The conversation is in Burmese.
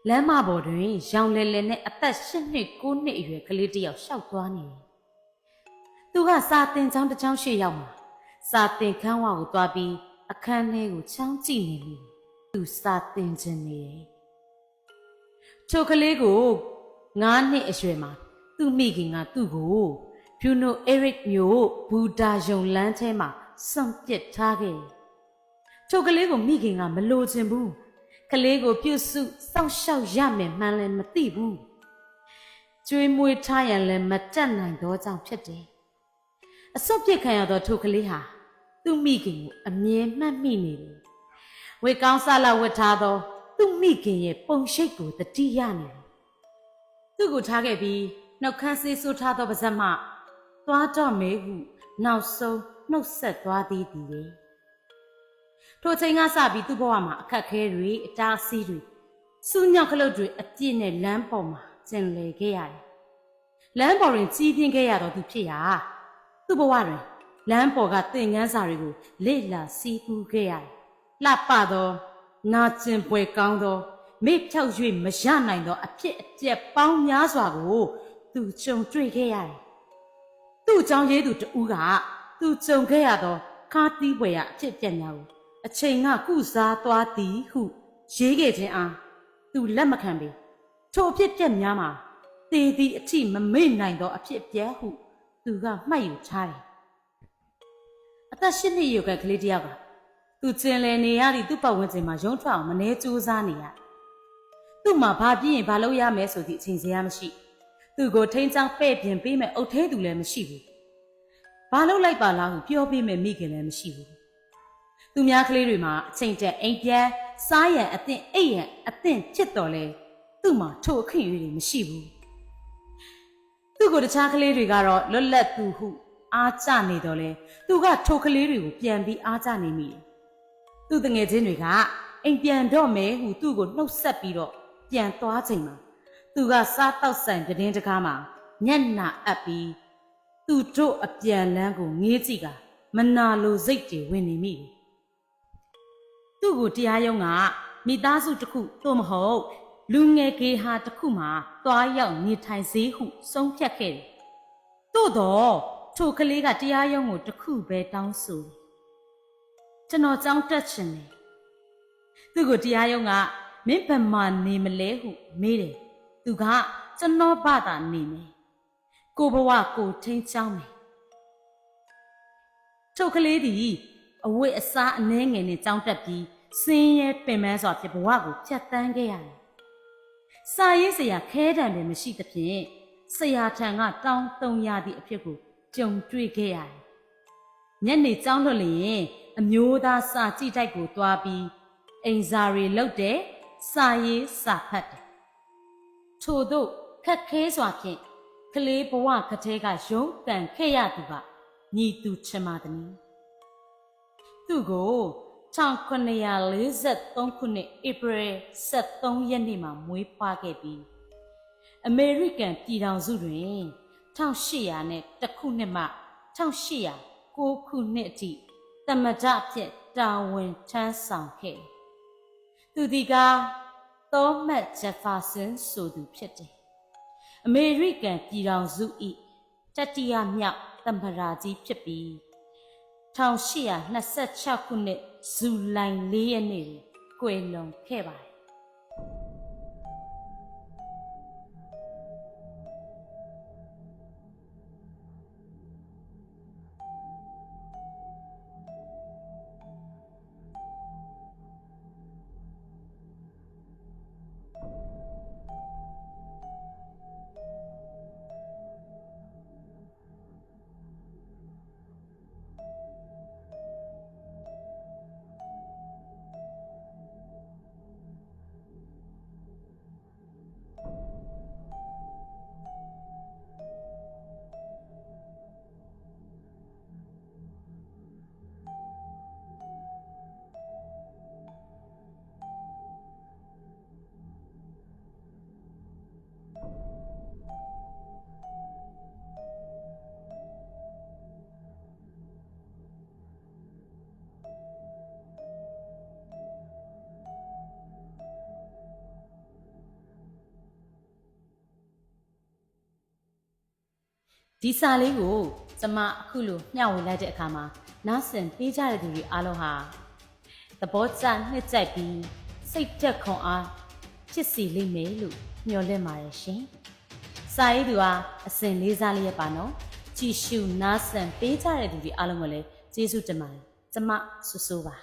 လမ်းမပေါ်တွင်ရောင်လဲလဲနဲ့အသက်8နှစ်9နှစ်အရွယ်ကလေးတစ်ယောက်ရှောက်သွားနေတယ်။သူကစာသင်ကျောင်းတစ်ကျောင်းရှိရောက်မှာစာသင်ခန်းဝကိုသွားပြီးအခန်းထဲကိုချောင်းကြည့်နေလို့သူစာသင်ခြင်းနေတယ်။ထိုကလေးကို9နှစ်အရွယ်မှာသူ့မိခင်ကသူ့ကိုဘျူနိုအေရစ်မျိုးဘူဒါယုံလမ်းထဲမှာစွန့်ပစ်ထားခဲ့တယ်။ထိုကလေးကိုမိခင်ကမလိုချင်ဘူး။ကလေးကိုပြုစုစောင့်ရှောက်ရမယ်မှန်းလည်းမသိဘူး။ကျွေးမွေးထားရန်လည်းမတတ်နိုင်သောကြောင့်ဖြစ်တယ်။အစွန့်ပစ်ခံရသောထိုကလေးဟာသူ့မိခင်ကိုအမြဲမှတ်မိနေတယ်။ဝေကောင်းစားလာဝတ်ထားသောသူ့မိခင်ရဲ့ပုံရှိတ်ကိုတတိယနေတယ်။သူ့ကိုထားခဲ့ပြီးနှုတ်ခမ်းဆေးဆိုးထားသောပါးစပ်မှသွားတော့မေဟုနောက်ဆုံးနှုတ်ဆက်သွားသည်တည်း။ထိုချိန်ကစပြီးသူ့ဘဝမှာအခက်ခဲတွေအတားအဆီးတွေစူးညောက်ကလုတ်တွေအပြည့်နဲ့လမ်းပေါ်မှာကျင်လည်ခဲ့ရတယ်။လမ်းပေါ်တွင်ကြီးပြင်းခဲ့ရတော့သူဖြစ်ရာသူ့ဘဝတွင်လမ်းပေါ်ကသင်ခန်းစာတွေကိုလေ့လာစီးပူးခဲ့ရတယ်။လှပသောနာကျင်ပွဲကောင်းသောမေ့ဖြောက်၍မရနိုင်သောအဖြစ်အပျက်ပေါင်းများစွာကိုသူကြုံတွေ့ခဲ့ရတယ်။သူ့အကြောင်းရေးသူတဦးကသူကြုံခဲ့ရသောခါးတီးပွဲရအဖြစ်အပျက်များကိုအချိန်ကကုစားသွားသည်ဟုရေးခဲ့ခြင်းအားသူလက်မခံပေထိုအဖြစ်အပျက်များမှာသေသည်အထိမမေ့နိုင်သောအဖြစ်အပျက်ဟုသူကမှတ်ယူထားတယ်။အသက်8နှစ်အရွယ်ကလေးတစ်ယောက်ကသူကျင်လည်နေရသည့်သူ့ပတ်ဝန်းကျင်မှာရုံးထွက်အောင်မနှဲကြိုးစားနေရသူ့မှာဘာပြင်းရင်ဘာလုပ်ရမယ်ဆိုသည့်အချိန်စရာမရှိသူကိုထိန်းချောင်းပဲ့ပြင်ပေးမယ်အုတ်ထဲသူလည်းမရှိဘူးဘာလုပ်လိုက်ပါလားဟုပြောပေးမယ်မိခင်လည်းမရှိဘူးသူများကလေးတွေမှာအချိန်တက်အိမ်ပြန်စားရန်အသင့်အိပ်ရန်အသင့်ဖြစ်တော်လဲသူ့မှာထိုအခင့်အရေးတွေမရှိဘူးသူ့ကိုတခြားကလေးတွေကတော့လွတ်လပ်သူဟုအားကျနေတော်လဲသူကထိုကလေးတွေကိုပြန်ပြီးအားကျနေမိတယ်သူ့တငယ်ချင်းတွေကအိမ်ပြန်တော့မယ်ဟုသူ့ကိုနှုတ်ဆက်ပြီးတော့ပြန်သွားချိန်မှာသူကစားတောက်ဆိုင်ပြတင်းတကားမှာညက်နာအပ်ပြီးသူတို့အပြန်လန်းကိုငေးကြည့်ကမနာလိုစိတ်တွေဝင်နေမိတယ်သူ့ကိုတရားရုံးကမိသားစုတစ်ခုသို့မဟုတ်လူငယ်ကေဟာတစ်ခုမှသွားရောက်နေထိုင်စေဟုဆုံးဖြတ်ခဲ့တယ်သို့တော့ထိုကလေးကတရားရုံးကိုတစ်ခုပဲတောင်းဆိုကျွန်တော်ကြောင်းတက်ချင်တယ်သူ့ကိုတရားရုံးကမင်းဘယ်မှာနေမလဲဟုမေးတယ်သူကကျွန်တော်ဘာသာနေမယ်ကိုဘဝကိုထိန်းချောင်းမယ်ထိုကလေးသည်အဝတ်အစားအနှဲငယ်နဲ့ကြောင်းတက်ပြီးစင်းရဲပင်ပန်းစွာဖြင့်ဘဝကိုဖြတ်တန်းခဲ့ရတယ်စာရေးဆရာခဲတံပင်မရှိသဖြင့်ဆရာထံကတောင်းတုံရသည့်အဖြစ်ကိုကြုံတွေ့ခဲ့ရတယ်ညနေကျောင်းလွတ်လျင်အမျိုးသားစာကြည့်တိုက်ကိုသွားပြီးအိမ်စာတွေလုပ်တယ်စာရေးစာဖတ်တယ်ထို့သို့ခက်ခဲစွာဖြင့်ကလေးဘဝကလေးကရုန်းကန်ခဲ့ရသူကညီသူချင်ပါသည်သူကို1943ခုနှစ်ဧပြီ23ရက်နေ့မှာမွေးဖွားခဲ့ပြီးအမေရိကန်ပြည်ထောင်စုတွင်1800ခုနှစ်မှ1809ခုနှစ်အထိသမ္မတဖြစ်တာဝန်ထမ်းဆောင်ခဲ့သူဒီကသောမတ်ဂျက်ဖာဆန်ဆိုသူဖြစ်တယ်အမေရိကန်ပြည်ထောင်စု၏တတိယမြောက်သမ္မတကြီးဖြစ်ပြီး1826ခုနှစ်ဇူလိုင်4ရက်နေ့တွင်ကွယ်လွန်ခဲ့ပါတယ် ဒီစာလေးကိုကျမအခုလိုမျှဝေလိုက်တဲ့အခါမှာနားဆင်ပေးကြတဲ့သူတွေအားလုံးဟာသဘောကျနှစ်ကြိုက်ပြီးစိတ်သက်ခွန်အားဖြစ်စီလိမ့်မယ်လို့မျှော်လင့်ပါတယ်ရှင်။စာရေးသူဟာအစဉ်လေးစားလေးရပါနော်။ကြည်ရှုနားဆင်ပေးကြတဲ့သူတွေအားလုံးကိုလည်းကျေးဇူးတင်ပါတယ်။ကျမဆူဆိုးပါ